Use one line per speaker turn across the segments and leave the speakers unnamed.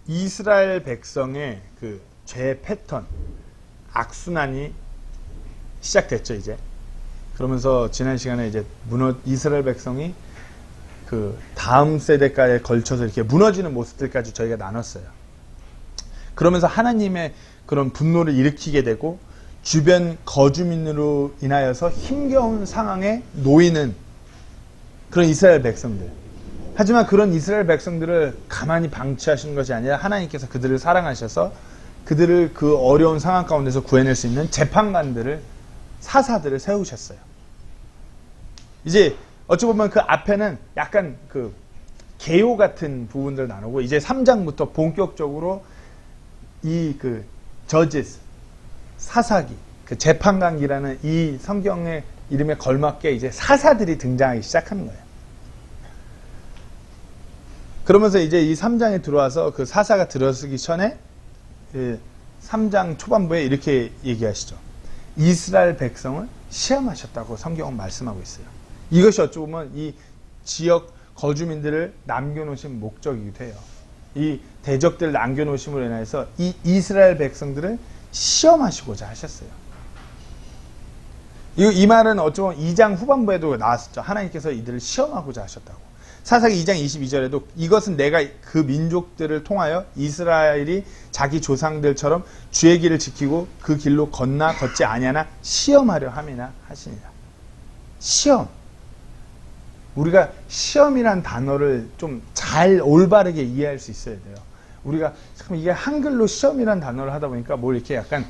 이스라엘 백성의 그 죄 패턴, 악순환이 시작됐죠, 이제. 그러면서 지난 시간에 이제 이스라엘 백성이 그 다음 세대까지 걸쳐서 이렇게 무너지는 모습들까지 저희가 나눴어요. 그러면서 하나님의 그런 분노를 일으키게 되고 주변 거주민으로 인하여서 힘겨운 상황에 놓이는 그런 이스라엘 백성들. 하지만 그런 이스라엘 백성들을 가만히 방치하시는 것이 아니라 하나님께서 그들을 사랑하셔서 그들을 그 어려운 상황 가운데서 구해낼 수 있는 재판관들을, 사사들을 세우셨어요. 이제 어찌 보면 그 앞에는 약간 그 개요 같은 부분들을 나누고 이제 3장부터 본격적으로 이 그 저지스, 사사기, 그 재판관기라는 이 성경의 이름에 걸맞게 이제 사사들이 등장하기 시작하는 거예요. 그러면서 이제 이 3장에 들어와서 그 사사가 들어서기 전에 3장 초반부에 이렇게 얘기하시죠. 이스라엘 백성을 시험하셨다고 성경은 말씀하고 있어요. 이것이 어찌 보면 이 지역 거주민들을 남겨놓으신 목적이기도 해요. 이 대적들을 남겨놓으심으로 인해서 이 이스라엘 백성들을 시험하시고자 하셨어요. 이 말은 어찌 보면 2장 후반부에도 나왔었죠. 하나님께서 이들을 시험하고자 하셨다고. 사사기 2장 22절에도 이것은 내가 그 민족들을 통하여 이스라엘이 자기 조상들처럼 주의 길을 지키고 그 길로 걷나 걷지 아니하나 시험하려 함이나 하시니라. 시험. 우리가 시험이란 단어를 좀 잘 올바르게 이해할 수 있어야 돼요. 우리가 참 이게 한글로 시험이란 단어를 하다 보니까 뭘 이렇게 약간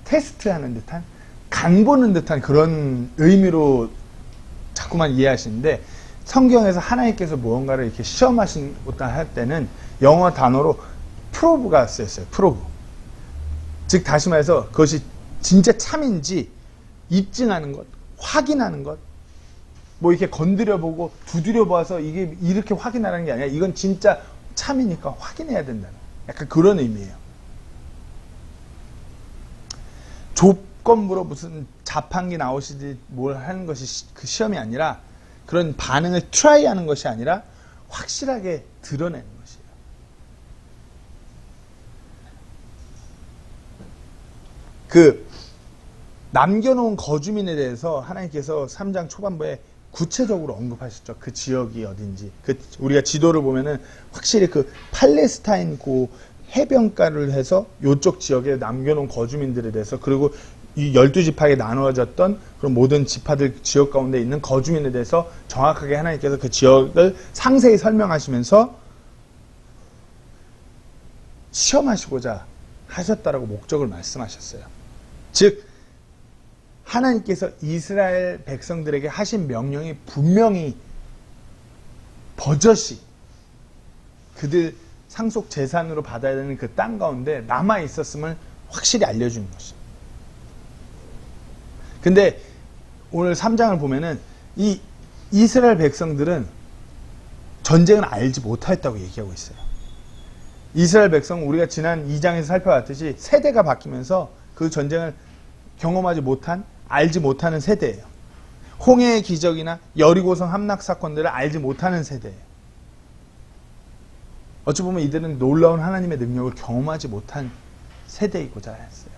테스트하는 듯한, 간 보는 듯한 그런 의미로 자꾸만 이해하시는데, 성경에서 하나님께서 무언가를 이렇게 시험하신다 할 때는 영어 단어로 프로브가 쓰였어요. 프로브. 즉 다시 말해서 그것이 진짜 참인지 입증하는 것, 확인하는 것, 뭐 이렇게 건드려보고 두드려봐서 이게 이렇게 확인하는 게 아니라 이건 진짜 참이니까 확인해야 된다는, 약간 그런 의미예요. 조건부로 무슨 자판기 나오시지 뭘 하는 것이 그 시험이 아니라, 그런 반응을 트라이하는 것이 아니라 확실하게 드러내는 것이에요. 그 남겨놓은 거주민에 대해서 하나님께서 3장 초반부에 구체적으로 언급하셨죠. 그 지역이 어딘지. 우리가 지도를 보면은 확실히 그 팔레스타인 그 해변가를 해서 이쪽 지역에 남겨놓은 거주민들에 대해서, 그리고 이 12지파에 나누어졌던 그런 모든 지파들 지역 가운데 있는 거주민에 대해서 정확하게 하나님께서 그 지역을 상세히 설명하시면서 시험하시고자 하셨다라고 목적을 말씀하셨어요. 즉 하나님께서 이스라엘 백성들에게 하신 명령이 분명히 버젓이 그들 상속 재산으로 받아야 되는 그 땅 가운데 남아 있었음을 확실히 알려주는 것이죠. 근데 오늘 3장을 보면은 이 이스라엘 백성들은 전쟁을 알지 못하였다고 얘기하고 있어요. 이스라엘 백성은 우리가 지난 2장에서 살펴봤듯이 세대가 바뀌면서 그 전쟁을 경험하지 못한, 알지 못하는 세대예요. 홍해의 기적이나 여리고성 함락 사건들을 알지 못하는 세대예요. 어찌 보면 이들은 놀라운 하나님의 능력을 경험하지 못한 세대이고자 했어요.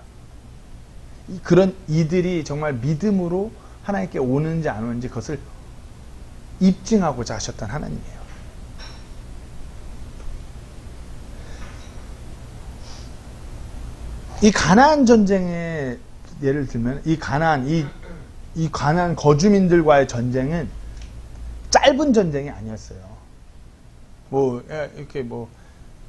그런 이들이 정말 믿음으로 하나님께 오는지 안 오는지 그것을 입증하고자 하셨던 하나님이에요. 이 가나안 전쟁의 예를 들면 이 가나안 거주민들과의 전쟁은 짧은 전쟁이 아니었어요. 뭐 이렇게 뭐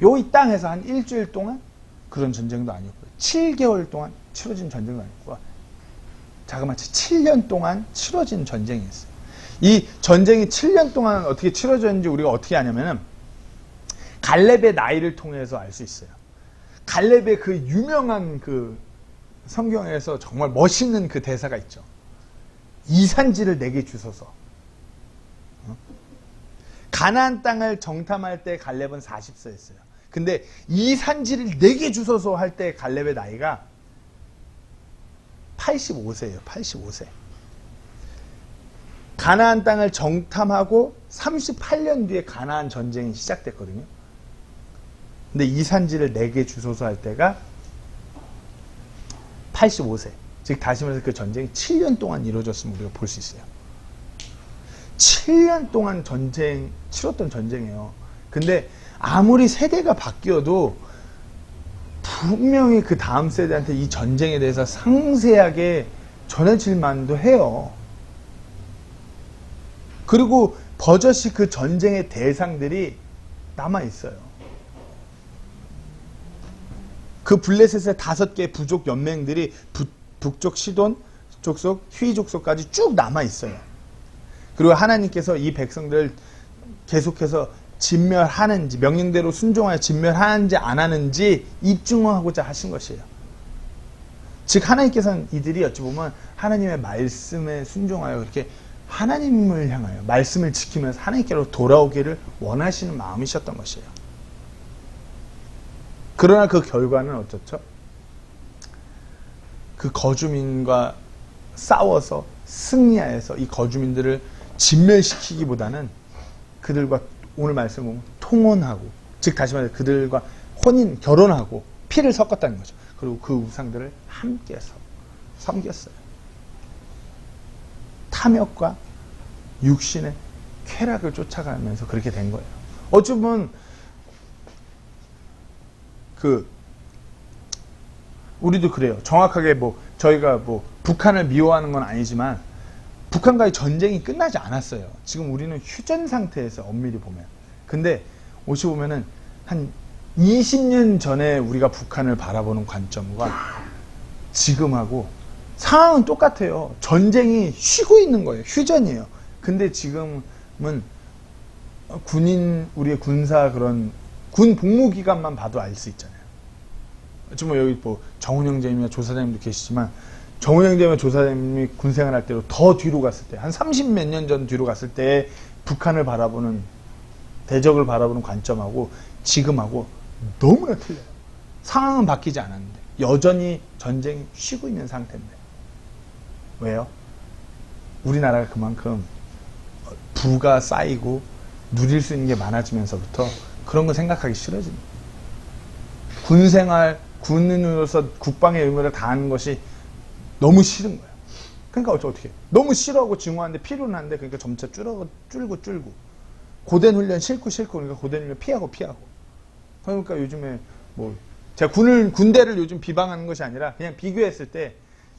이 땅에서 한 일주일 동안 그런 전쟁도 아니었고요. 7개월 동안 치러진 전쟁도 아니고 자그마치 7년 동안 치러진 전쟁이었어요. 이 전쟁이 7년 동안 어떻게 치러졌는지 우리가 어떻게 아냐면은 갈렙의 나이를 통해서 알 수 있어요. 갈렙의 그 유명한 그 성경에서 정말 멋있는 그 대사가 있죠. 이산지를 내게 주소서. 가나안 땅을 정탐할 때 갈렙은 40세였어요. 근데 이산지를 내게 주소서 할 때 갈렙의 나이가 85세예요. 85세. 가나안 땅을 정탐하고 38년 뒤에 가나안 전쟁이 시작됐거든요. 근데 이 산지를 내게 주소서 할 때가 85세. 즉 다시 말해서 그 전쟁이 7년 동안 이루어졌음을 우리가 볼 수 있어요. 7년 동안 치렀던 전쟁이에요. 근데 아무리 세대가 바뀌어도 분명히 그 다음 세대한테 이 전쟁에 대해서 상세하게 전해질 만도 해요. 그리고 버젓이 그 전쟁의 대상들이 남아있어요. 그 블레셋의 5개 부족 연맹들이 북쪽 시돈 족속, 휘 족속까지 쭉 남아있어요. 그리고 하나님께서 이 백성들을 계속해서 진멸하는지, 명령대로 순종하여 진멸하는지 안 하는지 입증하고자 하신 것이에요. 즉 하나님께서는 이들이 어찌 보면 하나님의 말씀에 순종하여 그렇게 하나님을 향하여 말씀을 지키면서 하나님께로 돌아오기를 원하시는 마음이셨던 것이에요. 그러나 그 결과는 어떻죠? 그 거주민과 싸워서 승리하여서 이 거주민들을 진멸시키기보다는 그들과 오늘 말씀을 보면 통혼하고, 즉 다시 말해서 그들과 결혼하고 피를 섞었다는 거죠. 그리고 그 우상들을 함께 섬겼어요. 탐욕과 육신의 쾌락을 쫓아가면서 그렇게 된 거예요. 어찌 보면 우리도 그래요. 정확하게 저희가 북한을 미워하는 건 아니지만 북한과의 전쟁이 끝나지 않았어요. 지금 우리는 휴전 상태에서 엄밀히 보면. 근데 옷이 보면은 한 20년 전에 우리가 북한을 바라보는 관점과 지금하고 상황은 똑같아요. 전쟁이 쉬고 있는 거예요. 휴전이에요. 근데 지금은 우리의 군사 군 복무 기간만 봐도 알 수 있잖아요. 지금 여기 정훈 형제님이나 조사장님도 계시지만 정훈 형제님이나 조사장님이 군생활 할 때로 더 뒤로 갔을 때, 한 30몇 년 전 뒤로 갔을 때 북한을 바라보는, 대적을 바라보는 관점하고 지금하고 너무나 틀려요. 상황은 바뀌지 않았는데 여전히 전쟁이 쉬고 있는 상태인데. 왜요? 우리나라가 그만큼 부가 쌓이고 누릴 수 있는 게 많아지면서부터 그런 거 생각하기 싫어집니다. 군인으로서 국방의 의무를 다하는 것이 너무 싫은 거예요. 그러니까 어떻게 너무 싫어하고 증오하는데 필요한데, 그러니까 점차 줄고 고된 훈련 싫고 그러니까 고된 훈련 피하고 그러니까 요즘에 제가 군대를 요즘 비방하는 것이 아니라 그냥 비교했을 때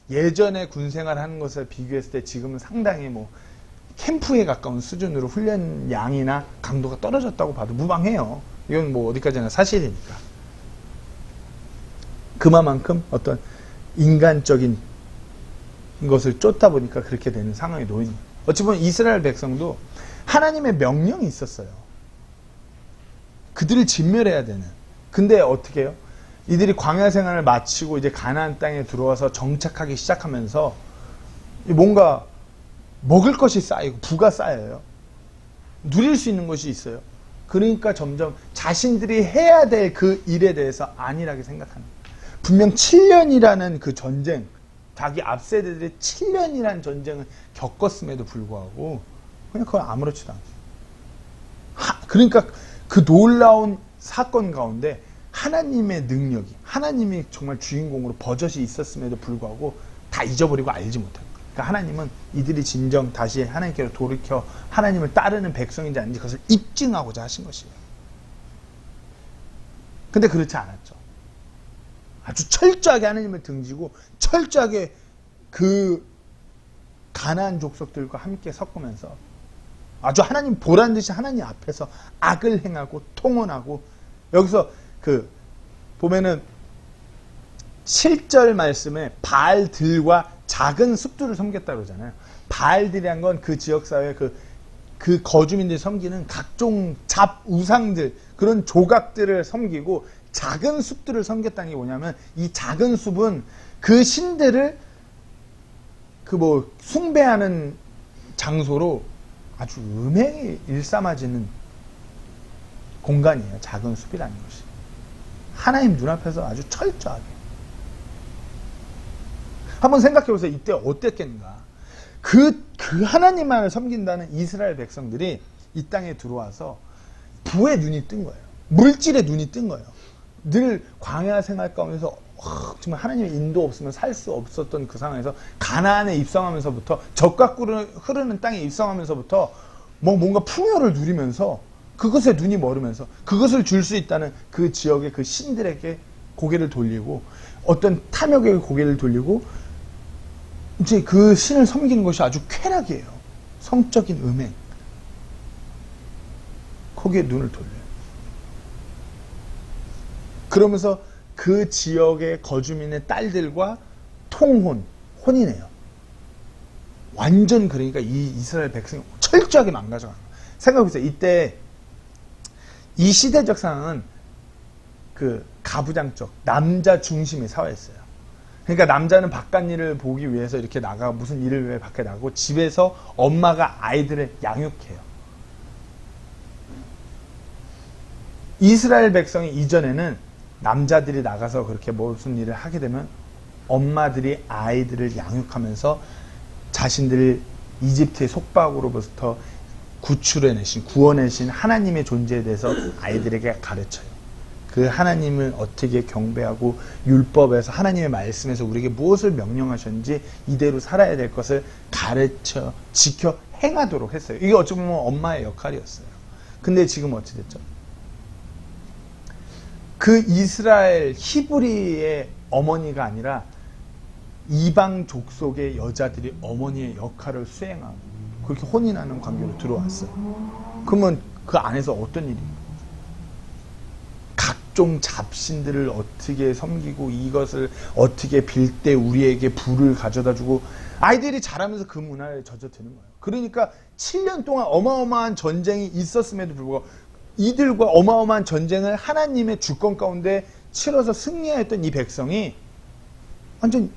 예전에 군생활 하는 것을 비교했을 때 지금은 상당히 캠프에 가까운 수준으로 훈련 양이나 강도가 떨어졌다고 봐도 무방해요. 이건 어디까지나 사실이니까. 그만큼 어떤 인간적인 것을 쫓다 보니까 그렇게 되는 상황에 놓인 거예요. 어찌 보면 이스라엘 백성도 하나님의 명령이 있었어요. 그들을 진멸해야 되는. 근데 어떻게 해요? 이들이 광야 생활을 마치고 이제 가나안 땅에 들어와서 정착하기 시작하면서 뭔가 먹을 것이 쌓이고 부가 쌓여요. 누릴 수 있는 것이 있어요. 그러니까 점점 자신들이 해야 될 그 일에 대해서 안일하게 생각하는 거예요. 분명 7년이라는 그 전쟁, 자기 앞세대들이 7년이라는 전쟁을 겪었음에도 불구하고 그냥 그걸 아무렇지도 않아요. 그러니까 그 놀라운 사건 가운데 하나님의 능력이, 하나님이 정말 주인공으로 버젓이 있었음에도 불구하고 다 잊어버리고 알지 못해요. 그러니까 하나님은 이들이 진정 다시 하나님께로 돌이켜 하나님을 따르는 백성인지 아닌지 그것을 입증하고자 하신 것이에요. 근데 그렇지 않았죠. 아주 철저하게 하나님을 등지고 철저하게 그 가나안 족속들과 함께 섞으면서 아주 하나님 보란 듯이 하나님 앞에서 악을 행하고 통혼하고, 여기서 보면은 7절 말씀에 바알들과 작은 숲들을 섬겼다고 그러잖아요. 바알들이란 건 그 지역사회의 그 거주민들이 섬기는 각종 우상들, 그런 조각들을 섬기고 작은 숲들을 섬겼다는 게 뭐냐면, 이 작은 숲은 그 신들을 숭배하는 장소로 아주 음행이 일삼아지는 공간이에요. 작은 숲이라는 것이. 하나님 눈앞에서 아주 철저하게. 한번 생각해 보세요. 이때 어땠겠는가. 그 하나님만을 섬긴다는 이스라엘 백성들이 이 땅에 들어와서 부의 눈이 뜬 거예요. 물질의 눈이 뜬 거예요. 늘 광야 생활 가운데서 정말 하나님의 인도 없으면 살 수 없었던 그 상황에서 가나안에 입성하면서부터 적과 흐르는 땅에 입성하면서부터 뭔가 풍요를 누리면서 그것에 눈이 멀으면서 그것을 줄 수 있다는 그 지역의 그 신들에게 고개를 돌리고 어떤 탐욕에게 고개를 돌리고 이제 그 신을 섬기는 것이 아주 쾌락이에요. 성적인 음행. 거기에 눈을 돌려요. 그러면서 그 지역의 거주민의 딸들과 혼인해요. 완전 그러니까 이 이스라엘 백성이 철저하게 망가져가는 거예요. 생각해보세요. 이때 이 시대적 상황은 그 가부장적 남자 중심의 사회였어요. 그러니까 남자는 바깥 일을 보기 위해서 이렇게 나가 무슨 일을 위해 밖에 나가고 집에서 엄마가 아이들을 양육해요. 이스라엘 백성이 이전에는 남자들이 나가서 그렇게 무슨 일을 하게 되면 엄마들이 아이들을 양육하면서 자신들을 이집트의 속박으로부터 구출해내신, 구원해내신 하나님의 존재에 대해서 아이들에게 가르쳐요. 그 하나님을 어떻게 경배하고 율법에서 하나님의 말씀에서 우리에게 무엇을 명령하셨는지 이대로 살아야 될 것을 가르쳐 지켜 행하도록 했어요. 이게 어찌 보면 엄마의 역할이었어요. 근데 지금 어찌 됐죠? 그 이스라엘 히브리의 어머니가 아니라 이방 족속의 여자들이 어머니의 역할을 수행하고 그렇게 혼인하는 관계로 들어왔어요. 그러면 그 안에서 어떤 일이 각종 잡신들을 어떻게 섬기고 이것을 어떻게 빌 때 우리에게 불을 가져다주고 아이들이 자라면서 그 문화에 젖어드는 거예요. 그러니까 7년 동안 어마어마한 전쟁이 있었음에도 불구하고 이들과 어마어마한 전쟁을 하나님의 주권 가운데 치러서 승리하였던 이 백성이 완전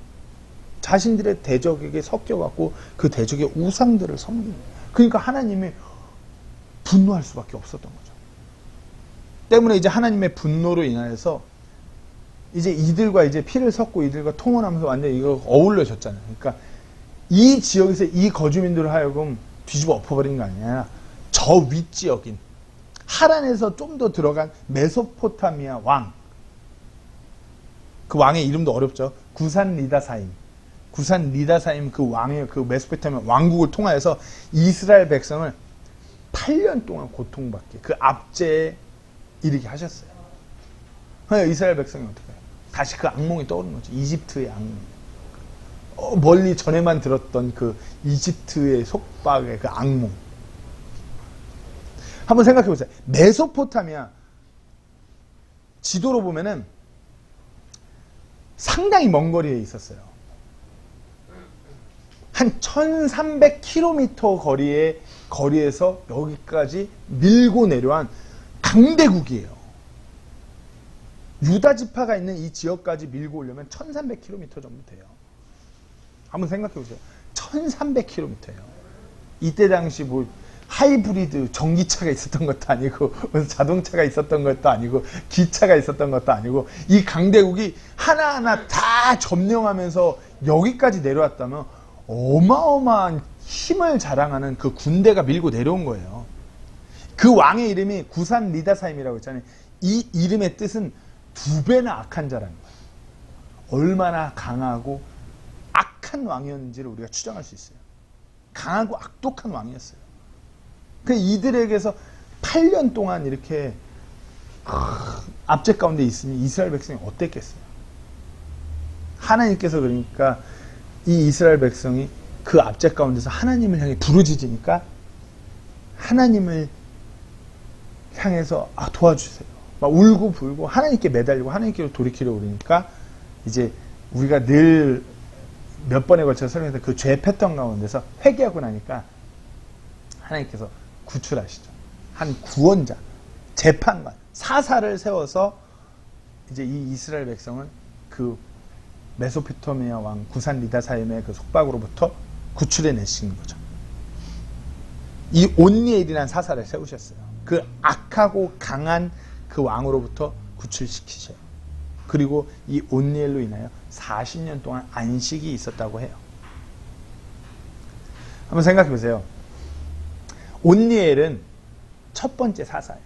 자신들의 대적에게 섞여갖고 그 대적의 우상들을 섬기는 거예요. 그러니까 하나님이 분노할 수밖에 없었던 거죠. 때문에 이제 하나님의 분노로 인하여서 이제 이들과 이제 피를 섞고 이들과 통혼하면서 완전히 이거 어울려졌잖아요. 그러니까 이 지역에서 이 거주민들을 하여금 뒤집어 엎어버린 거 아니냐. 저 윗지역인 하란에서 좀 더 들어간 메소포타미아 왕. 그 왕의 이름도 어렵죠. 구산 리다사임. 구산 리다사임 그 왕의 그 메소포타미아 왕국을 통하여서 이스라엘 백성을 8년 동안 고통받게 그 압제에 이르게 하셨어요. 이스라엘 백성이 어떻게 해요? 다시 그 악몽이 떠오르는 거죠. 이집트의 악몽. 멀리 전에만 들었던 그 이집트의 속박의 그 악몽. 한번 생각해 보세요. 메소포타미아 지도로 보면은 상당히 먼 거리에 있었어요. 한 1300km 거리에서 여기까지 밀고 내려온 강대국이에요. 유다 지파가 있는 이 지역까지 밀고 오려면 1300km 정도 돼요. 한번 생각해 보세요. 1300km예요. 이때 당시 뭐 하이브리드 전기차가 있었던 것도 아니고 자동차가 있었던 것도 아니고 기차가 있었던 것도 아니고 이 강대국이 하나하나 다 점령하면서 여기까지 내려왔다면 어마어마한 힘을 자랑하는 그 군대가 밀고 내려온 거예요. 그 왕의 이름이 구산 리다사임이라고 했잖아요. 이 이름의 뜻은 2배나 악한 자라는 거예요. 얼마나 강하고 악한 왕이었는지를 우리가 추정할 수 있어요. 강하고 악독한 왕이었어요. 그 이들에게서 8년 동안 이렇게 압제 가운데 있으니 이스라엘 백성이 어땠겠어요? 하나님께서 그러니까 이 이스라엘 백성이 그 압제 가운데서 하나님을 향해 부르짖으니까 하나님을 향해서 도와주세요. 막 울고 불고 하나님께 매달리고 하나님께로 돌이키려고 그러니까 이제 우리가 늘 몇 번에 걸쳐서 설명해서 그 죄 패턴 가운데서 회개하고 나니까 하나님께서 구출하시죠. 한 구원자, 재판관, 사사를 세워서 이제 이 이스라엘 백성을 그 메소포타미아 왕 구산 리다사임의 그 속박으로부터 구출해 내신 거죠. 이 온니엘이라는 사사를 세우셨어요. 그 악하고 강한 그 왕으로부터 구출시키셔요. 그리고 이 온니엘로 인하여 40년 동안 안식이 있었다고 해요. 한번 생각해 보세요. 온니엘은 첫 번째 사사예요.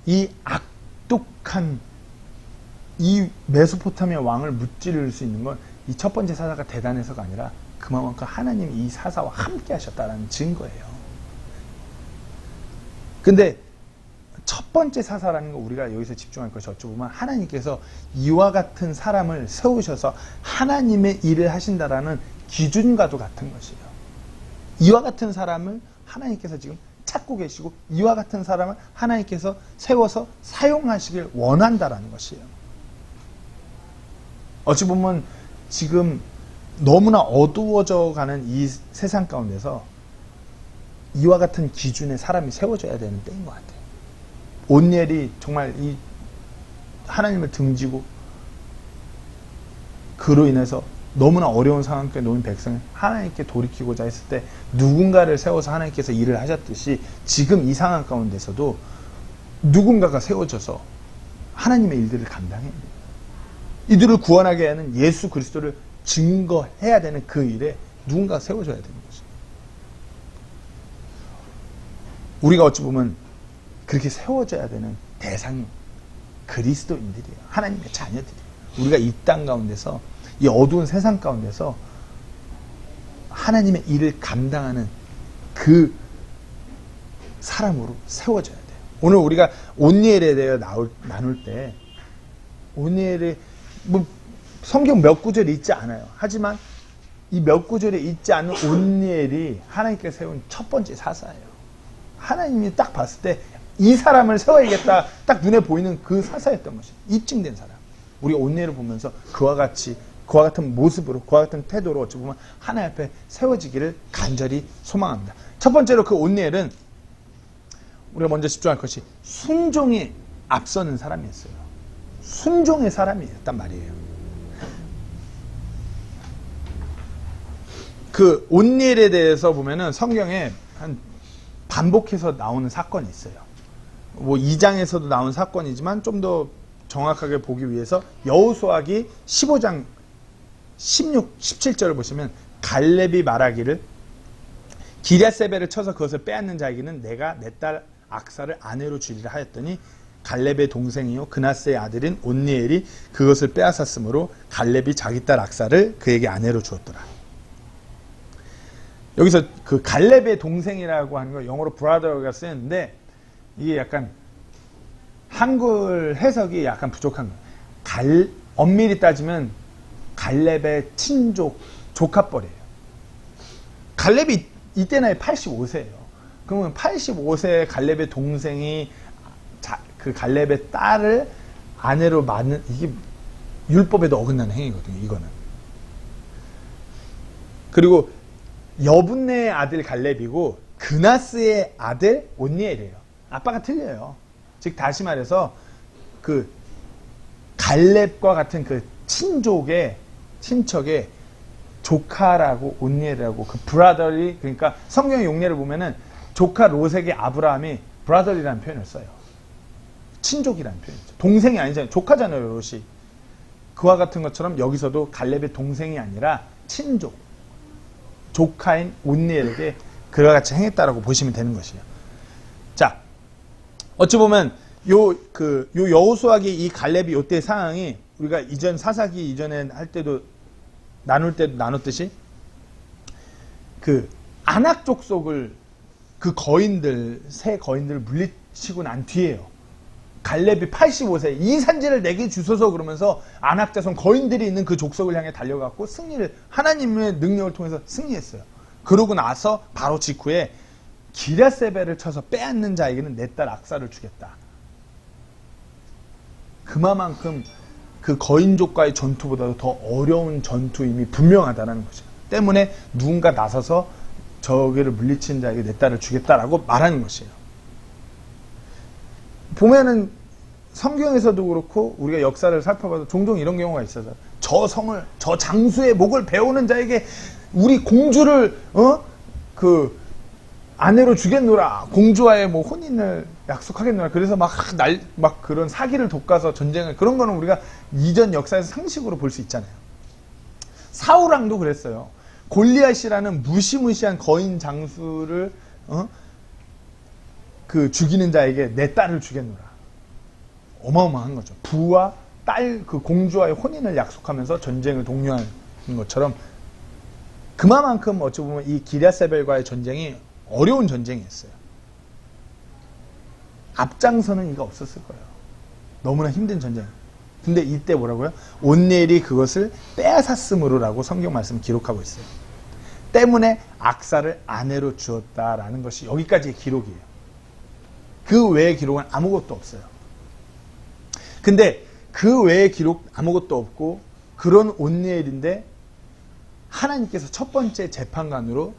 이 악독한 이 메소포타미아 왕을 무찌를 수 있는 건 이 첫 번째 사사가 대단해서가 아니라 그만큼 하나님이 이 사사와 함께 하셨다는 증거예요. 근데 첫 번째 사사라는 거 우리가 여기서 집중할 것이 어찌 보면 하나님께서 이와 같은 사람을 세우셔서 하나님의 일을 하신다라는 기준과도 같은 것이에요. 이와 같은 사람을 하나님께서 지금 찾고 계시고 이와 같은 사람을 하나님께서 세워서 사용하시길 원한다라는 것이에요. 어찌 보면 지금 너무나 어두워져 가는 이 세상 가운데서 이와 같은 기준의 사람이 세워져야 되는 때인 것 같아요. 온니엘이 정말 이 하나님을 등지고 그로 인해서 너무나 어려운 상황 속에 놓인 백성을 하나님께 돌이키고자 했을 때 누군가를 세워서 하나님께서 일을 하셨듯이 지금 이 상황 가운데서도 누군가가 세워져서 하나님의 일들을 감당해야 돼요. 이들을 구원하게 하는 예수 그리스도를 증거해야 되는 그 일에 누군가가 세워져야 되는 거죠. 우리가 어찌 보면 그렇게 세워져야 되는 대상이 그리스도인들이에요. 하나님의 자녀들이에요. 우리가 이 땅 가운데서 이 어두운 세상 가운데서 하나님의 일을 감당하는 그 사람으로 세워져야 돼요. 오늘 우리가 온니엘에 대해 나눌 때 온니엘의 뭐 성경 몇 구절이 있지 않아요. 하지만 이 몇 구절에 있지 않은 온니엘이 하나님께서 세운 첫 번째 사사예요. 하나님이 딱 봤을 때 이 사람을 세워야겠다 딱 눈에 보이는 그 사사였던 것이에요. 입증된 사람. 우리 온니엘을 보면서 그와 같은 모습으로 그와 같은 태도로 어찌 보면 하나님 앞에 세워지기를 간절히 소망합니다. 첫 번째로 그 온니엘은 우리가 먼저 집중할 것이 순종에 앞서는 사람이었어요. 순종의 사람이었단 말이에요. 그 온니엘에 대해서 보면은 성경에 한 반복해서 나오는 사건이 있어요. 뭐 2장에서도 나온 사건이지만 좀 더 정확하게 보기 위해서 여호수아기 15장 16, 17절을 보시면 갈렙이 말하기를 기랴세벨을 쳐서 그것을 빼앗는 자에게는 내가 내 딸 악사를 아내로 주리라 하였더니 갈렙의 동생이요 그나스의 아들인 온니엘이 그것을 빼앗았으므로 갈렙이 자기 딸 악사를 그에게 아내로 주었더라. 여기서 그 갈렙의 동생이라고 하는 거 영어로 brother가 쓰였는데 이게 약간 한글 해석이 약간 부족한 거예요. 엄밀히 따지면 갈렙의 친족, 조카뻘이에요. 갈렙이 이때 나이 85세예요. 그러면 85세 갈렙의 동생이 그 갈렙의 딸을 아내로 맞는 이게 율법에도 어긋나는 행위거든요. 이거는. 그리고 여분네의 아들 갈렙이고 그나스의 아들 온니엘이에요. 아빠가 틀려요. 즉 다시 말해서 그 갈렙과 같은 그 친족의 친척의 조카라고 온니엘이라고 그 브라더리 그러니까 성경의 용례를 보면은 조카 로색의 아브라함이 브라더리라는 표현을 써요. 친족이라는 표현이죠. 동생이 아니잖아요. 조카잖아요. 롯이. 그와 같은 것처럼 여기서도 갈렙의 동생이 아니라 친족 조카인 온니엘에게 그와 같이 행했다라고 보시면 되는 것이에요. 자, 어찌 보면 요 여호수아기 이 갈렙이 요때 상황이 우리가 이전 사사기 이전에 할 때도 나눌 때도 나눴듯이 그 아낙 족속을 그 거인들 새 거인들을 물리치고 난 뒤에요. 갈렙이 85세 이 산지를 내게 주소서 그러면서 아낙 자손 거인들이 있는 그 족속을 향해 달려갔고 승리를 하나님의 능력을 통해서 승리했어요. 그러고 나서 바로 직후에 기랴세벨을 쳐서 빼앗는 자에게는 내 딸 악사를 주겠다. 그만큼 그 거인족과의 전투보다도 더 어려운 전투임이 분명하다는 거죠. 때문에 누군가 나서서 저기를 물리친 자에게 내 딸을 주겠다라고 말하는 것이에요. 보면은 성경에서도 그렇고 우리가 역사를 살펴봐도 종종 이런 경우가 있어서 저 성을 저 장수의 목을 베오는 자에게 우리 공주를 그 아내로 주겠노라. 공주와의 뭐 혼인을 약속하겠노라. 그래서 막 그런 사기를 돋가서 전쟁을 그런 거는 우리가 이전 역사에서 상식으로 볼 수 있잖아요. 사울왕도 그랬어요. 골리앗이라는 무시무시한 거인 장수를 그 죽이는 자에게 내 딸을 주겠노라. 어마어마한 거죠. 부와 딸 그 공주와의 혼인을 약속하면서 전쟁을 독려하는 것처럼 그만큼 어찌 보면 이 기랴세벨과의 전쟁이 어려운 전쟁이었어요. 앞장서는 이가 없었을 거예요. 너무나 힘든 전쟁. 근데 이때 뭐라고요? 온니엘이 그것을 빼앗았으므로라고 성경 말씀 기록하고 있어요. 때문에 악사를 아내로 주었다라는 것이 여기까지의 기록이에요. 그 외의 기록은 아무것도 없어요. 근데 그 외의 기록 아무것도 없고 그런 온니엘인데 하나님께서 첫 번째 재판관으로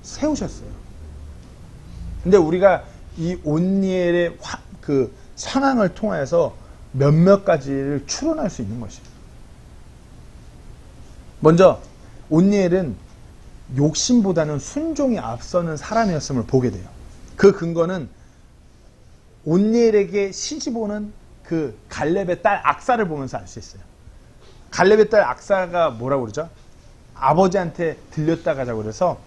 세우셨어요. 근데 우리가 이 온니엘의 그 상황을 통해서 몇몇 가지를 추론할 수 있는 것이에요. 먼저 온니엘은 욕심보다는 순종이 앞서는 사람이었음을 보게 돼요. 그 근거는 온니엘에게 시집오는 그 갈렙의 딸 악사를 보면서 알 수 있어요. 갈렙의 딸 악사가 뭐라고 그러죠? 아버지한테 들렸다 가자고 그래서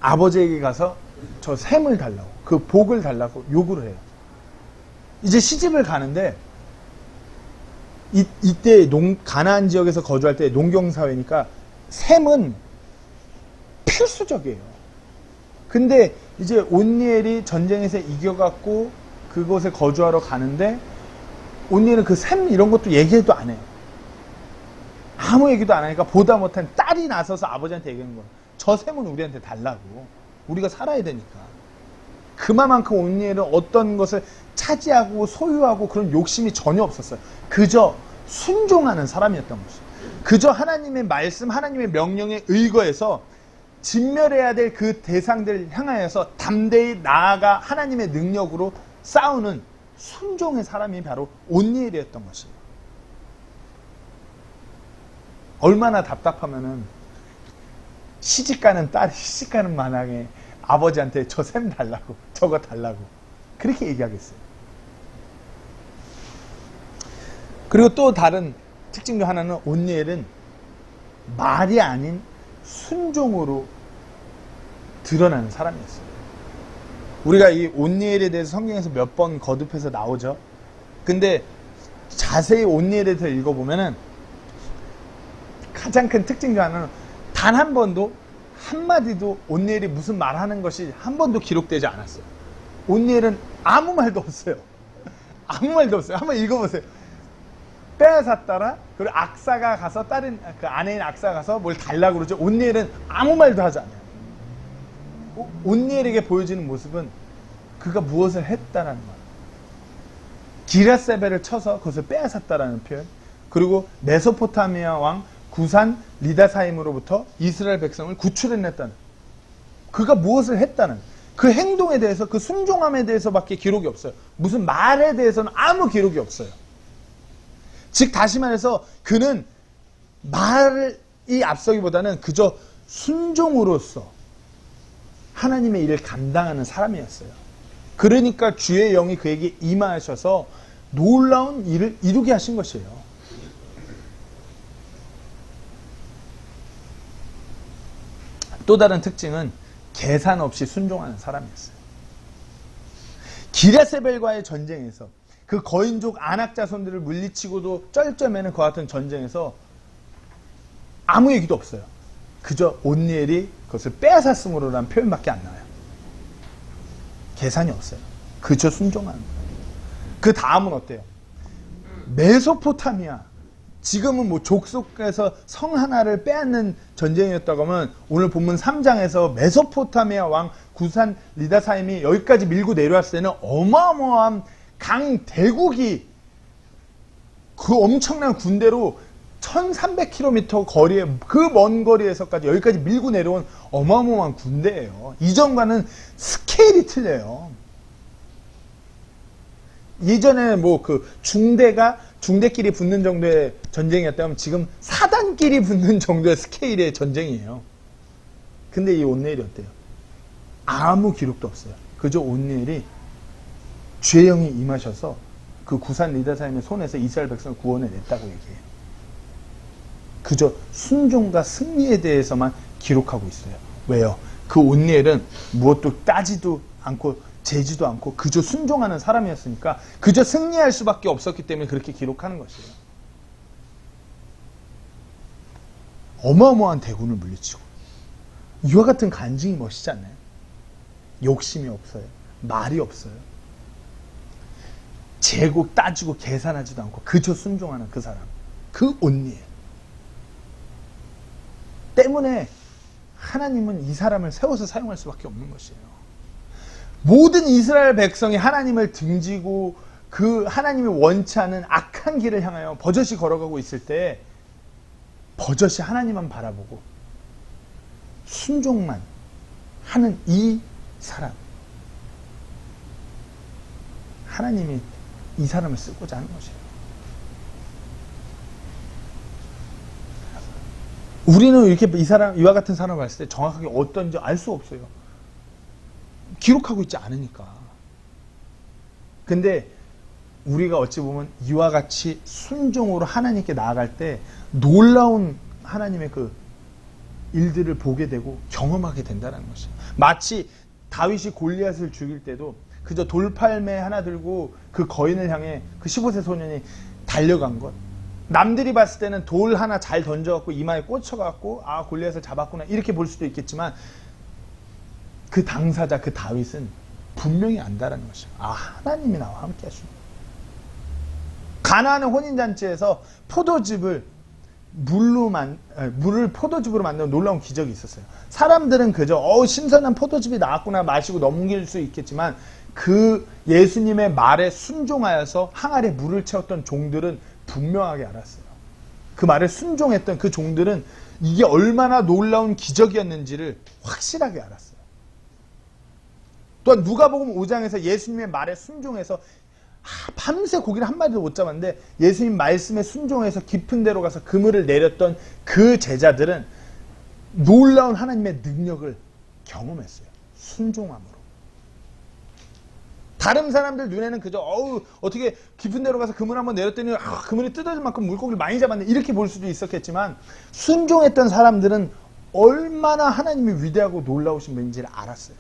아버지에게 가서 저 샘을 달라고, 그 복을 달라고 요구를 해요. 이제 시집을 가는데 이때 가나안 지역에서 거주할 때 농경사회니까 샘은 필수적이에요. 근데 이제 온니엘이 전쟁에서 이겨갖고 그곳에 거주하러 가는데 온니엘은 그 샘 이런 것도 얘기해도 안 해요. 아무 얘기도 안 하니까 보다 못한 딸이 나서서 아버지한테 얘기하는 거예요. 저 샘은 우리한테 달라고. 우리가 살아야 되니까. 그만큼 온니엘은 어떤 것을 차지하고 소유하고 그런 욕심이 전혀 없었어요. 그저 순종하는 사람이었던 것이죠. 그저 하나님의 말씀, 하나님의 명령에 의거해서 진멸해야 될 그 대상들을 향하여서 담대히 나아가 하나님의 능력으로 싸우는 순종의 사람이 바로 온니엘이었던 것이에요. 얼마나 답답하면은 시집가는 딸이 시집가는 마당에 아버지한테 저 샘 달라고 저거 달라고 그렇게 얘기하겠어요. 그리고 또 다른 특징 중 하나는 온니엘은 말이 아닌 순종으로 드러나는 사람이었어요. 우리가 이 온니엘에 대해서 성경에서 몇 번 거듭해서 나오죠. 근데 자세히 온니엘에 대해서 읽어보면은 가장 큰 특징 중 하나는 단 한 번도 한마디도 온니엘이 무슨 말하는 것이 한 번도 기록되지 않았어요. 온니엘은 아무 말도 없어요. 아무 말도 없어요. 한번 읽어보세요. 빼앗았다라 그리고 악사가 가서 다른 그 아내인 악사가 가서 뭘 달라고 그러죠. 온니엘은 아무 말도 하지 않아요. 온니엘에게 보여지는 모습은 그가 무엇을 했다라는 말. 기랴세벨을 쳐서 그것을 빼앗았다라는 표현. 그리고 메소포타미아 왕 구산 리다사임으로부터 이스라엘 백성을 구출해냈다는, 그가 무엇을 했다는 그 행동에 대해서, 그 순종함에 대해서밖에 기록이 없어요. 무슨 말에 대해서는 아무 기록이 없어요. 즉 다시 말해서 그는 말이 앞서기보다는 그저 순종으로서 하나님의 일을 감당하는 사람이었어요. 그러니까 주의 영이 그에게 임하셔서 놀라운 일을 이루게 하신 것이에요. 또 다른 특징은 계산 없이 순종하는 사람이었어요. 기랴세벨과의 전쟁에서 그 거인족 아낙 자손들을 물리치고도 쩔쩔매는 그와 같은 전쟁에서 아무 얘기도 없어요. 그저 온니엘이 그것을 빼앗았으므로라는 표현밖에 안 나와요. 계산이 없어요. 그저 순종하는 거예요. 그 다음은 어때요? 메소포타미아, 지금은 뭐 족속에서 성 하나를 빼앗는 전쟁이었다고 하면 오늘 본문 3장에서 메소포타미아 왕 구산 리다사임이 여기까지 밀고 내려왔을 때는 어마어마한 강대국이 그 엄청난 군대로 1300km 거리에, 그 먼 거리에서까지 여기까지 밀고 내려온 어마어마한 군대예요. 이전과는 스케일이 틀려요. 예전에 뭐 그 중대끼리 붙는 정도의 전쟁이었다면 지금 사단끼리 붙는 정도의 스케일의 전쟁이에요. 근데 이 온니엘이 어때요? 아무 기록도 없어요. 그저 온니엘이 주의 영이 임하셔서 그 구산 리다사임의 손에서 이스라엘 백성을 구원해냈다고 얘기해요. 그저 순종과 승리에 대해서만 기록하고 있어요. 왜요? 그 온니엘은 무엇도 따지도 않고 재지도 않고 그저 순종하는 사람이었으니까 그저 승리할 수밖에 없었기 때문에 그렇게 기록하는 것이에요. 어마어마한 대군을 물리치고 이와 같은 간증이 멋있지 않나요? 욕심이 없어요. 말이 없어요. 재고 따지고 계산하지도 않고 그저 순종하는 그 사람, 그 온니엘 때문에 하나님은 이 사람을 세워서 사용할 수밖에 없는 것이에요. 모든 이스라엘 백성이 하나님을 등지고 그 하나님이 원치 않은 악한 길을 향하여 버젓이 걸어가고 있을 때 버젓이 하나님만 바라보고 순종만 하는 이 사람, 하나님이 이 사람을 쓰고자 하는 것이에요. 우리는 이렇게 이와 같은 사람을 봤을 때 정확하게 어떤지 알 수 없어요. 기록하고 있지 않으니까. 근데 우리가 어찌 보면 이와 같이 순종으로 하나님께 나아갈 때 놀라운 하나님의 그 일들을 보게 되고 경험하게 된다는 것이에요. 마치 다윗이 골리앗을 죽일 때도 그저 돌팔매 하나 들고 그 거인을 향해 그 15세 소년이 달려간 것. 남들이 봤을 때는 돌 하나 잘 던져갖고 이마에 꽂혀갖고 아 골리앗을 잡았구나 이렇게 볼 수도 있겠지만 그 당사자 그 다윗은 분명히 안다라는 것이에요. 아 하나님이 나와 함께 하시는 가나안의 혼인잔치에서 포도즙을 물을 포도즙으로 만드는 놀라운 기적이 있었어요. 사람들은 그저 신선한 포도즙이 나왔구나 마시고 넘길 수 있겠지만 그 예수님의 말에 순종하여서 항아리에 물을 채웠던 종들은 분명하게 알았어요. 그 말에 순종했던 그 종들은 이게 얼마나 놀라운 기적이었는지를 확실하게 알았어요. 또한 누가복음 5장에서 예수님의 말에 순종해서 밤새 고기를 한 마리도 못 잡았는데 예수님 말씀에 순종해서 깊은 데로 가서 그물을 내렸던 그 제자들은 놀라운 하나님의 능력을 경험했어요. 순종함으로. 다른 사람들 눈에는 그저 어떻게 깊은 데로 가서 그물 한번 내렸더니 그물이 뜯어질 만큼 물고기를 많이 잡았네 이렇게 볼 수도 있었겠지만 순종했던 사람들은 얼마나 하나님이 위대하고 놀라우신 분인지를 알았어요.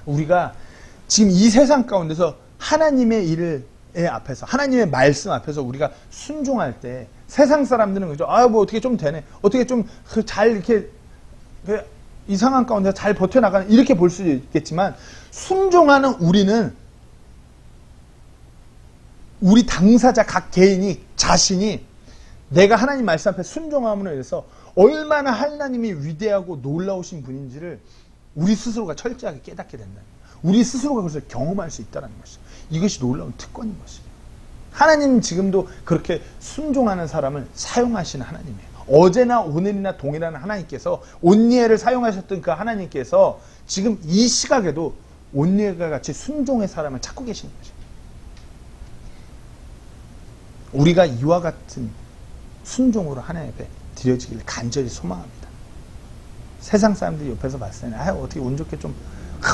우리가 지금 이 세상 가운데서 하나님의 일을 앞에서 하나님의 말씀 앞에서 우리가 순종할 때 세상 사람들은 그죠? 뭐 어떻게 좀 되네. 어떻게 좀 잘 이렇게 이 상황 가운데 잘 버텨나가는 이렇게 볼 수도 있겠지만 순종하는 우리는 우리 당사자 각 개인이 자신이 내가 하나님 말씀 앞에 순종함으로 인해서 얼마나 하나님이 위대하고 놀라우신 분인지를 우리 스스로가 철저하게 깨닫게 된다. 우리 스스로가 그것을 경험할 수 있다는 것이죠. 이것이 놀라운 특권인 것이에요. 하나님은 지금도 그렇게 순종하는 사람을 사용하시는 하나님이에요. 어제나 오늘이나 동일한 하나님께서 온니엘을 사용하셨던 그 하나님께서 지금 이 시각에도 온니엘과 같이 순종의 사람을 찾고 계시는 것이에요. 우리가 이와 같은 순종으로 하나님 앞에 드려지기를 간절히 소망합니다. 세상 사람들이 옆에서 봤을 때는 어떻게 운 좋게 좀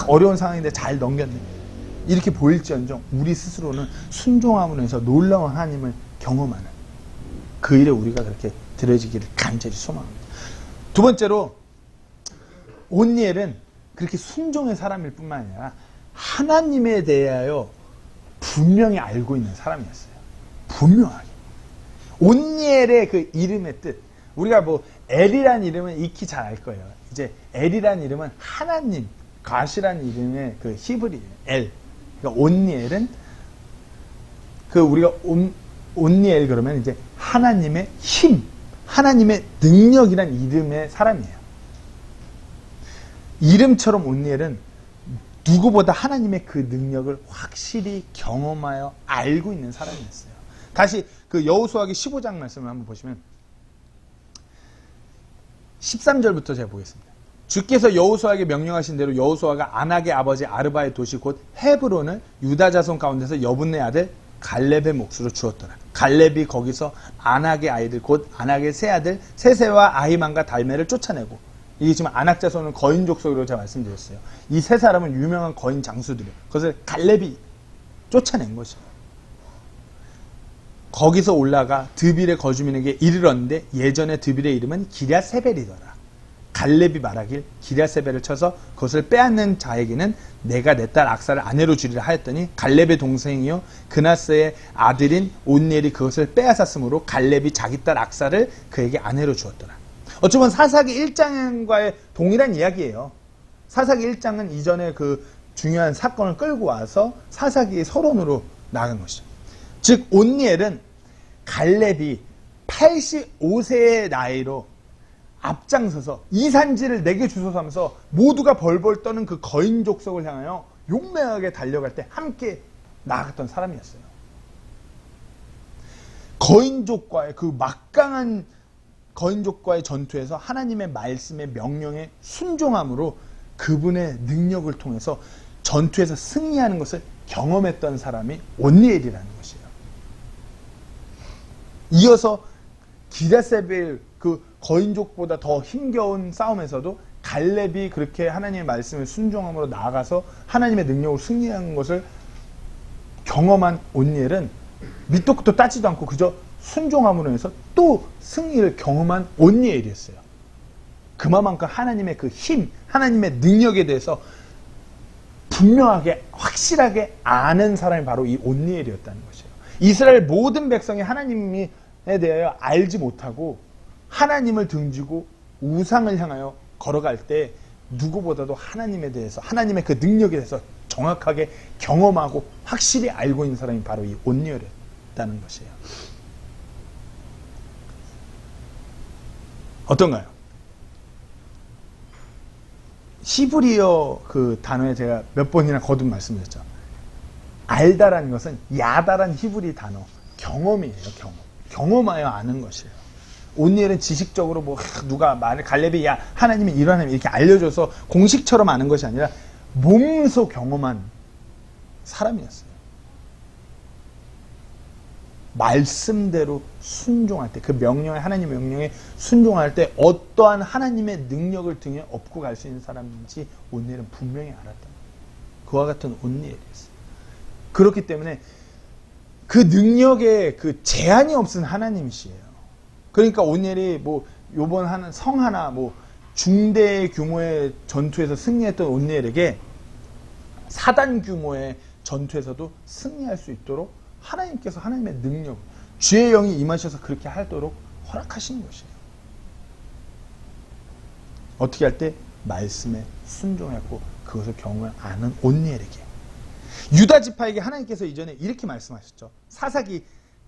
어려운 상황인데 잘 넘겼네 이렇게 보일지언정 우리 스스로는 순종함으로 해서 놀라운 하나님을 경험하는 그 일에 우리가 그렇게 드려지기를 간절히 소망합니다. 두 번째로 온니엘은 그렇게 순종의 사람일 뿐만 아니라 하나님에 대하여 분명히 알고 있는 사람이었어요. 분명하게. 온니엘의 그 이름의 뜻 우리가 뭐 엘이라는 이름은 익히 잘 알 거예요. 이제 엘이라는 이름은 하나님 가시라는 이름의 그 히브리예요. 엘. 그러니까 온니엘은 그 우리가 온니엘 그러면 이제 하나님의 힘, 하나님의 능력이란 이름의 사람이에요. 이름처럼 온니엘은 누구보다 하나님의 그 능력을 확실히 경험하여 알고 있는 사람이었어요. 다시 그 여호수아기 15장 말씀을 한번 보시면 13절부터 제가 보겠습니다. 주께서 여호수아에게 명령하신 대로 여호수아가 아낙의 아버지 아르바의 도시 곧 헤브론을 유다 자손 가운데서 여분네 아들 갈렙의 몫으로 주었더라. 갈렙이 거기서 아낙의 아이들 곧 아낙의 세 아들 세세와 아히만과 달메를 쫓아내고 이게 지금 아낙 자손은 거인 족속으로 제가 말씀드렸어요. 이 세 사람은 유명한 거인 장수들이에요. 그것을 갈렙이 쫓아낸 것이에요. 거기서 올라가 드빌의 거주민에게 이르렀는데 예전에 드빌의 이름은 기랴세벨이더라. 갈렙이 말하길 기랴세벨을 쳐서 그것을 빼앗는 자에게는 내가 내 딸 악사를 아내로 주리라 하였더니 갈렙의 동생이요 그나스의 아들인 온니엘이 그것을 빼앗았으므로 갈렙이 자기 딸 악사를 그에게 아내로 주었더라. 어쩌면 사사기 1장과의 동일한 이야기예요. 사사기 1장은 이전에 그 중요한 사건을 끌고 와서 사사기의 서론으로 나간 것이죠. 즉 온니엘은 갈렙이 85세의 나이로 앞장서서 이 산지를 내게 주소서 하면서 모두가 벌벌 떠는 그 거인 족속을 향하여 용맹하게 달려갈 때 함께 나아갔던 사람이었어요. 거인족과의 그 막강한 거인족과의 전투에서 하나님의 말씀의 명령에 순종함으로 그분의 능력을 통해서 전투에서 승리하는 것을 경험했던 사람이 온니엘이라는 것이에요. 이어서 기랴세벨 그 거인족보다 더 힘겨운 싸움에서도 갈렙이 그렇게 하나님의 말씀을 순종함으로 나아가서 하나님의 능력으로 승리한 것을 경험한 온니엘은 밑도 끝도 따지도 않고 그저 순종함으로 해서 또 승리를 경험한 온니엘이었어요. 그만큼 하나님의 그 힘, 하나님의 능력에 대해서 분명하게 확실하게 아는 사람이 바로 이 온니엘이었다는 것이에요. 이스라엘 모든 백성이 하나님에 대하여 알지 못하고 하나님을 등지고 우상을 향하여 걸어갈 때 누구보다도 하나님에 대해서 하나님의 그 능력에 대해서 정확하게 경험하고 확실히 알고 있는 사람이 바로 이 온니엘이었다는 것이에요. 어떤가요? 히브리어 그 단어에 제가 몇 번이나 거듭 말씀드렸죠. 알다라는 것은 야다란 히브리 단어, 경험이에요. 경험하여 아는 것이에요. 온니엘은 지식적으로 뭐 누가 말을 갈렙이 야 하나님이 이런 하나님 이렇게 알려줘서 공식처럼 아는 것이 아니라 몸소 경험한 사람이었어요. 말씀대로 순종할 때, 그 명령에 하나님의 명령에 순종할 때 어떠한 하나님의 능력을 등에 업고 갈 수 있는 사람인지 온니엘은 분명히 알았던 거예요. 그와 같은 온니엘이었어요. 그렇기 때문에 그 능력에 그 제한이 없은 하나님이시에요. 그러니까 온니엘이 뭐 요번 하는 성 하나 뭐 중대 규모의 전투에서 승리했던 온니엘에게 사단 규모의 전투에서도 승리할 수 있도록 하나님께서 하나님의 능력, 주의 영이 임하셔서 그렇게 하도록 허락하시는 것이에요. 어떻게 할 때? 말씀에 순종했고 그것을 경험을 아는 온니엘에게. 유다 지파에게 하나님께서 이전에 이렇게 말씀하셨죠. 사사기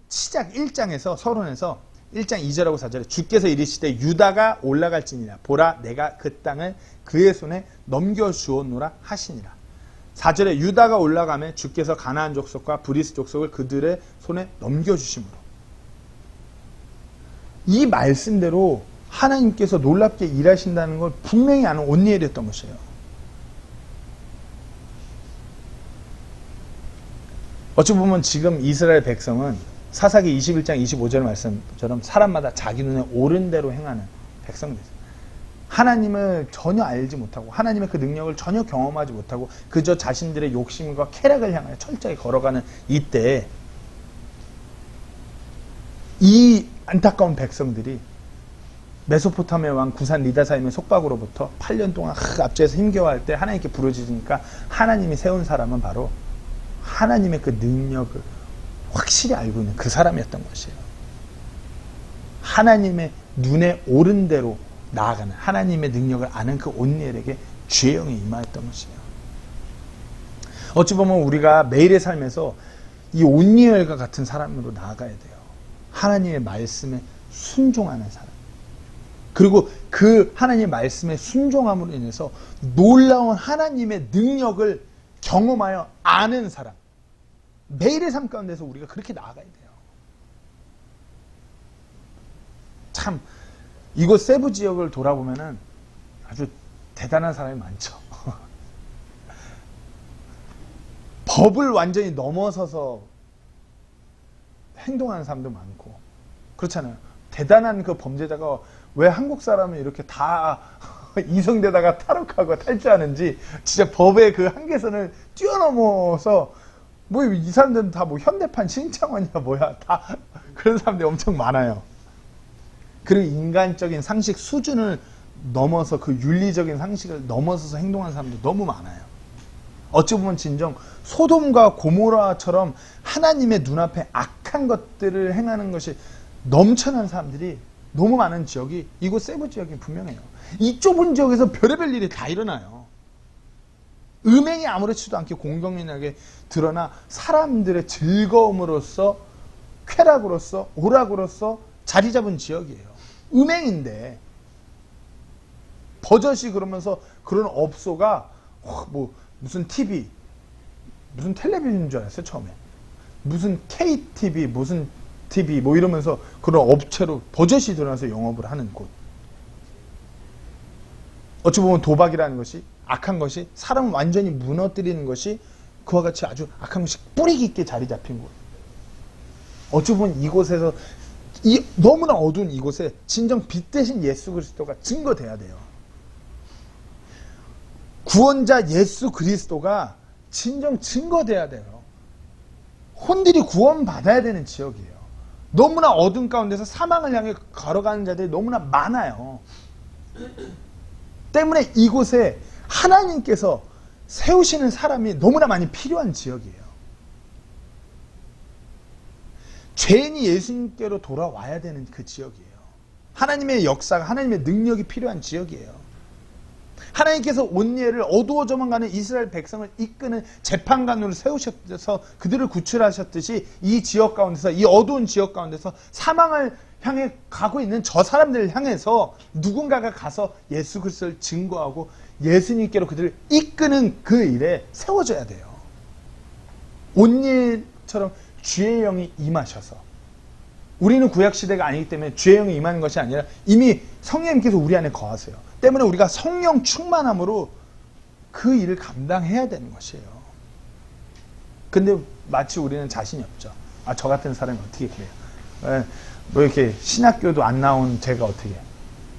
시작 1장에서 서론에서 1장 2절하고 4절에 주께서 이르시되 유다가 올라갈지니라 보라 내가 그 땅을 그의 손에 넘겨주었노라 하시니라. 4절에 유다가 올라가매 주께서 가나안 족속과 브리스 족속을 그들의 손에 넘겨주심으로. 이 말씀대로 하나님께서 놀랍게 일하신다는 걸 분명히 아는 온니엘이었던 것이에요. 어찌 보면 지금 이스라엘 백성은 사사기 21장 25절 말씀처럼 사람마다 자기 눈에 옳은 대로 행하는 백성들이에요. 하나님을 전혀 알지 못하고 하나님의 그 능력을 전혀 경험하지 못하고 그저 자신들의 욕심과 쾌락을 향하여 철저히 걸어가는 이때 이 안타까운 백성들이 메소포타미아 왕 구산 리다사임의 속박으로부터 8년 동안 앞제에서 힘겨워할 때 하나님께 부르짖으니까 하나님이 세운 사람은 바로 하나님의 그 능력을 확실히 알고 있는 그 사람이었던 것이에요. 하나님의 눈에 옳은 대로 나아가는 하나님의 능력을 아는 그 온니엘에게 주의 영이 임하였던 것이에요. 어찌 보면 우리가 매일의 삶에서 이 온니엘과 같은 사람으로 나아가야 돼요. 하나님의 말씀에 순종하는 사람. 그리고 그 하나님의 말씀에 순종함으로 인해서 놀라운 하나님의 능력을 경험하여 아는 사람. 매일의 삶 가운데서 우리가 그렇게 나아가야 돼요. 참 이곳 세부 지역을 돌아보면은 아주 대단한 사람이 많죠. 법을 완전히 넘어서서 행동하는 사람도 많고 그렇잖아요. 대단한 그 범죄자가 왜 한국 사람은 이렇게 다 이성되다가 탈옥하고 탈주하는지 진짜 법의 그 한계선을 뛰어넘어서 뭐 이 사람들은 다 뭐 현대판 신창원이야 뭐야 다 그런 사람들이 엄청 많아요. 그리고 인간적인 상식 수준을 넘어서 그 윤리적인 상식을 넘어서서 행동하는 사람도 너무 많아요. 어찌 보면 진정 소돔과 고모라처럼 하나님의 눈앞에 악한 것들을 행하는 것이 넘쳐난 사람들이 너무 많은 지역이 이곳 세부 지역이 분명해요. 이 좁은 지역에서 별의별 일이 다 일어나요. 음행이 아무렇지도 않게 공공연하게 드러나 사람들의 즐거움으로서 쾌락으로서 오락으로서 자리 잡은 지역이에요. 음행인데 버젓이 그러면서 그런 업소가 뭐 무슨 TV, 무슨 텔레비전인 줄 알았어요 처음에. 무슨 KTV, 무슨 TV 뭐 이러면서 그런 업체로 버젓이 드러나서 영업을 하는 곳. 어찌 보면 도박이라는 것이 악한 것이 사람을 완전히 무너뜨리는 것이 그와 같이 아주 악한 것이 뿌리 깊게 자리 잡힌 곳. 어찌 보면 이곳에서 이 너무나 어두운 이곳에 진정 빛 대신 예수 그리스도가 증거돼야 돼요. 구원자 예수 그리스도가 진정 증거돼야 돼요. 혼들이 구원받아야 되는 지역이에요. 너무나 어둠 가운데서 사망을 향해 걸어가는 자들이 너무나 많아요. 때문에 이곳에 하나님께서 세우시는 사람이 너무나 많이 필요한 지역이에요. 죄인이 예수님께로 돌아와야 되는 그 지역이에요. 하나님의 역사가, 하나님의 능력이 필요한 지역이에요. 하나님께서 온예를 어두워져만 가는 이스라엘 백성을 이끄는 재판관으로 세우셔서 그들을 구출하셨듯이 이 지역 가운데서, 이 어두운 지역 가운데서 사망을 향해 가고 있는 저 사람들을 향해서 누군가가 가서 예수 그리스도를 증거하고 예수님께로 그들을 이끄는 그 일에 세워져야 돼요. 온예처럼 주의 영이 임하셔서, 우리는 구약시대가 아니기 때문에 주의 영이 임하는 것이 아니라 이미 성령님께서 우리 안에 거하세요. 때문에 우리가 성령 충만함으로 그 일을 감당해야 되는 것이에요. 근데 마치 우리는 자신이 없죠. 아, 저 같은 사람이 어떻게 그래요? 뭐 이렇게 신학교도 안 나온 제가 어떻게,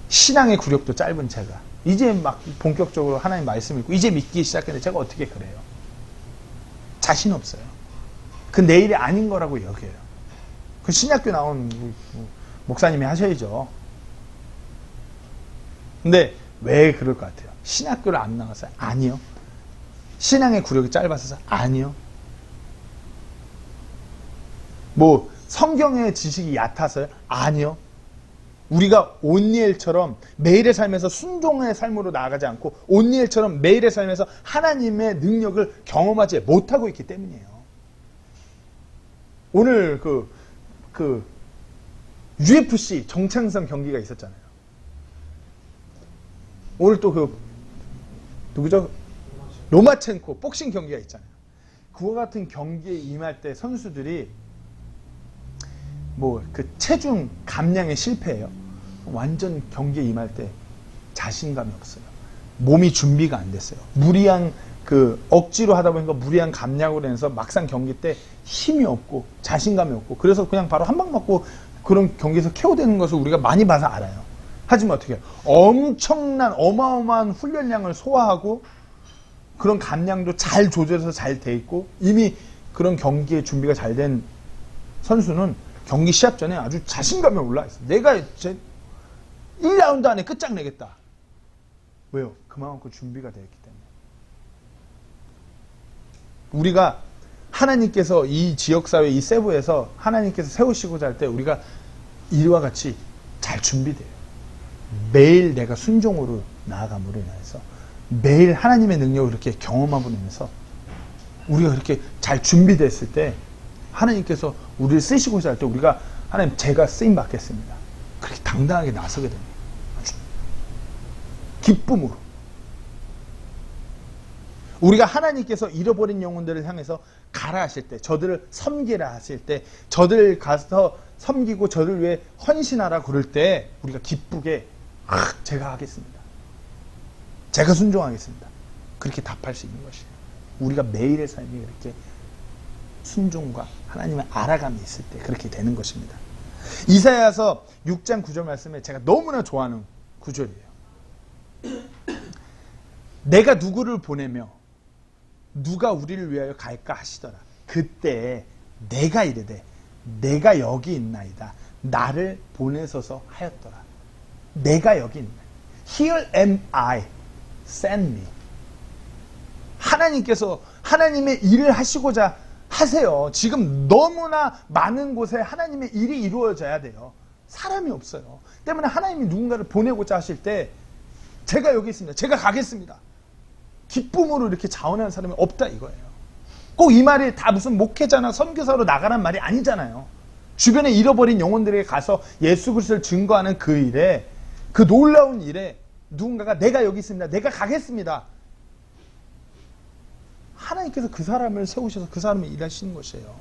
신앙의 구력도 짧은 제가 이제 막 본격적으로 하나님 말씀 읽고 이제 믿기 시작했는데 제가 어떻게 그래요? 자신 없어요. 그 내 일이 아닌 거라고 여겨요. 그 신학교 나온 목사님이 하셔야죠. 근데 왜 그럴 것 같아요? 신학교를 안 나왔어요? 아니요. 신앙의 구력이 짧아서? 아니요. 뭐 성경의 지식이 얕아서요? 아니요. 우리가 온니엘처럼 매일의 삶에서 순종의 삶으로 나아가지 않고 온니엘처럼 매일의 삶에서 하나님의 능력을 경험하지 못하고 있기 때문이에요. 오늘 그 UFC 정창성 경기가 있었잖아요. 오늘 또 누구죠? 로마첸코 복싱 경기가 있잖아요. 그와 같은 경기에 임할 때 선수들이 뭐 그 체중 감량에 실패해요. 완전 경기에 임할 때 자신감이 없어요. 몸이 준비가 안 됐어요. 무리한 그 억지로 하다 보니까 무리한 감량으로 해서 막상 경기 때 힘이 없고 자신감이 없고 그래서 그냥 바로 한 방 맞고 그런 경기에서 KO되는 것을 우리가 많이 봐서 알아요. 하지만 어떻게 해요? 엄청난 어마어마한 훈련량을 소화하고 그런 감량도 잘 조절해서 잘 돼 있고 이미 그런 경기에 준비가 잘 된 선수는 경기 시합 전에 아주 자신감이 올라 있어요. 내가 1라운드 안에 끝장내겠다. 왜요? 그만큼 준비가 되어 있기 때문에. 우리가 하나님께서 이 지역사회, 이 세부에서 하나님께서 세우시고자 할 때 우리가 이와 같이 잘 준비돼요. 매일 내가 순종으로 나아감으로 인해서 매일 하나님의 능력을 이렇게 경험함으로 인해서 우리가 그렇게 잘 준비됐을 때 하나님께서 우리를 쓰시고자 할 때 우리가 하나님 제가 쓰임 받겠습니다. 그렇게 당당하게 나서게 됩니다. 아주 기쁨으로. 우리가 하나님께서 잃어버린 영혼들을 향해서 가라 하실 때, 저들을 섬기라 하실 때, 저들 가서 섬기고 저를 위해 헌신하라 그럴 때 우리가 기쁘게 제가 하겠습니다. 제가 순종하겠습니다. 그렇게 답할 수 있는 것이에요. 우리가 매일의 삶이 그렇게 순종과 하나님의 알아감이 있을 때 그렇게 되는 것입니다. 이사야서 6장 9절 말씀에 제가 너무나 좋아하는 구절이에요. 내가 누구를 보내며 누가 우리를 위하여 갈까 하시더라. 그때 내가 이르되 내가 여기 있나이다. 나를 보내소서 하였더라. 내가 여기 있나이다. Here am I, send me. 하나님께서 하나님의 일을 하시고자 하세요. 지금 너무나 많은 곳에 하나님의 일이 이루어져야 돼요. 사람이 없어요. 때문에 하나님이 누군가를 보내고자 하실 때 제가 여기 있습니다. 제가 가겠습니다. 기쁨으로 이렇게 자원하는 사람이 없다 이거예요. 꼭 이 말이 다 무슨 목회자나 선교사로 나가란 말이 아니잖아요. 주변에 잃어버린 영혼들에게 가서 예수 그리스도를 증거하는 그 일에, 그 놀라운 일에 누군가가 내가 여기 있습니다. 내가 가겠습니다. 하나님께서 그 사람을 세우셔서 그 사람을 일하시는 것이에요.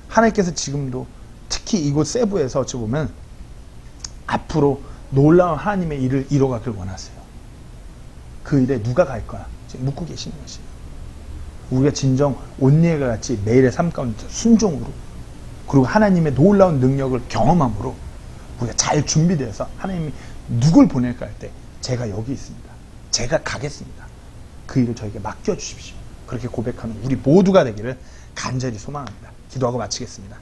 하나님께서 지금도 특히 이곳 세부에서 어찌 보면 앞으로 놀라운 하나님의 일을 이뤄가길 원하세요. 그 일에 누가 갈 거야? 지금 묻고 계시는 것이에요. 우리가 진정 온니엘과 같이 매일의 삶 가운데 순종으로, 그리고 하나님의 놀라운 능력을 경험함으로 우리가 잘 준비되어서 하나님이 누굴 보낼까 할 때 제가 여기 있습니다. 제가 가겠습니다. 그 일을 저에게 맡겨주십시오. 그렇게 고백하는 우리 모두가 되기를 간절히 소망합니다. 기도하고 마치겠습니다.